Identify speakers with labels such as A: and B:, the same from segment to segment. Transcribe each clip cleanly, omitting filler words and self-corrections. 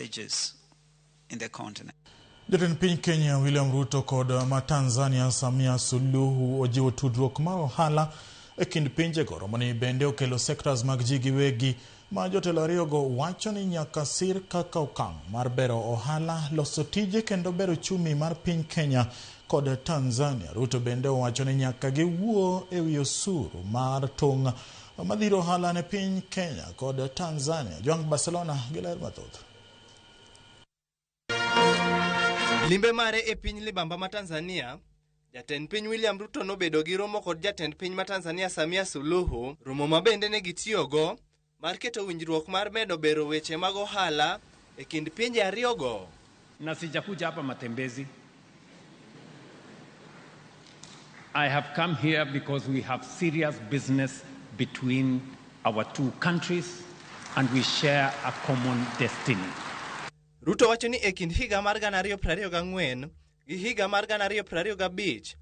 A: shortages in the continent.
B: Jatend piny Kenya William Ruto kod ma Tanzania Suluhu ojiwo tudruok mar ohala e kind pinje goro mani bende okelo sectors mag ji giwegi ma jotelo ariyogo wacho ni nyaka sir kaka okang' mar bero ohala, loso tije kendo bero chumi mar piny Kenya kod Tanzania. Ruto bende wacho ni nyaka giwuo e wi osuru mar tong' madhiro ohala ne piny Kenya kod Tanzania. Joang Barcelona giler mathoth.
C: Limbe mare e piny libamba ma Tanzania, jatend piny William Ruto nobedo gi romo kod jatend piny ma Tanzania Suluhu, romo ma bende ne gitiyogo mar keto winjruok mar medo bero weche mag ohala e kind pinje ariyogo.
D: Na sijakuja hapa matembezi. I have come here because we have serious business between our two countries and we share a common destiny.
C: Ruto wacho ni e kind higa mar 2024 gi higa mar 2025,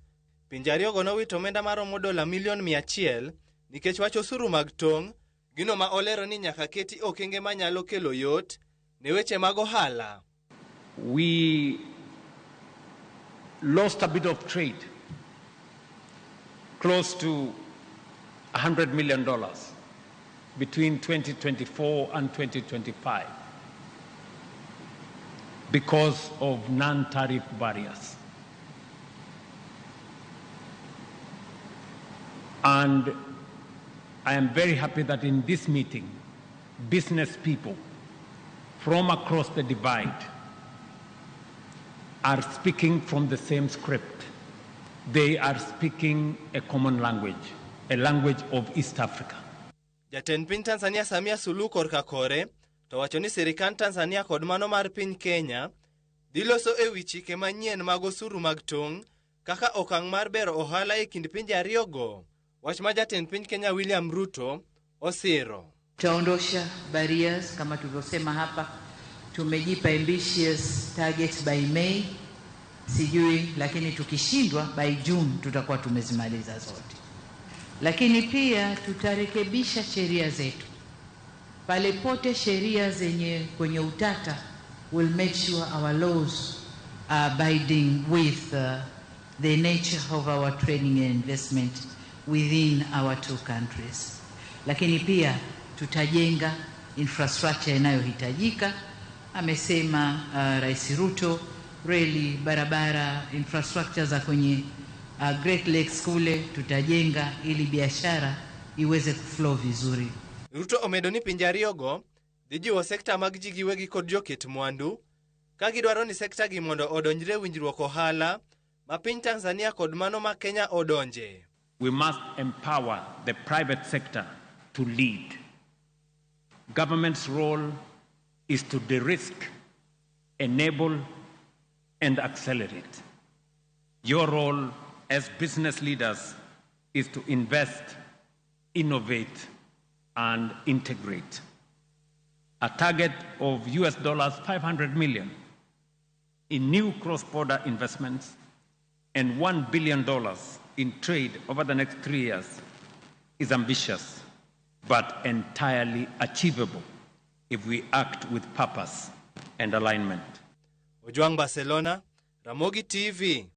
C: pinje ariyogo nowito omenda maromo $100 million nikech wacho osuru mag tong', gino ma olero ni nyaka keti okenge manyalo kelo yot ne weche mag ohala.
D: We lost a bit of trade, close to $100 million between 2024 and 2025 because of non-tariff barriers. And I am very happy that in this meeting, business people from across the divide are speaking from the same script. They are speaking a common language, a language of East Africa.
C: Jatend piny Tanzania Suluhu korka kore to wacho ni sirikand Tanzania kod mano mar piny Kenya dhi loso e wi chike manyien mag osuru mag tong' kaka okang' mar bero ohala e kind pinje ariyogo. Wach ma jatend piny Kenya William Ruto osiro.
E: Tutaondosha barriers kama tulivyosema hapa. Tumejipa ambitious targets by May, sijui, lakini tukishindwa by June tutakuwa tumezimaliza zote. Lakini pia tutarekebisha sheria zetu. Pale pote sheria zenye kwenye utata, will make sure our laws are abiding with the nature of our trading and investment within our two countries. Lakini pia tutajenga infrastructure inayohitajika. Amesema Rais Ruto, reli, barabara, infrastructure za kwenye Great Lakes kule tutajenga ili biashara iweze kuflow vizuri.
C: Ruto omedo ni pinje ariyogo dhi jiwo sekta mag ji giwegi kod joket mwandu ka gidwaro ni sekta gi mondo odonjre winjruok ohala ma piny Tanzania kod mano ma Kenya odonje.
D: We must empower the private sector to lead. Government's role is to de-risk, enable, and accelerate. Your role as business leaders is to invest, innovate, and integrate. A target of $500 million in new cross-border investments and $1 billion in trade over the next 3 years is ambitious, but entirely achievable if we act with purpose and alignment.
C: Joang Barcelona, Ramogi TV.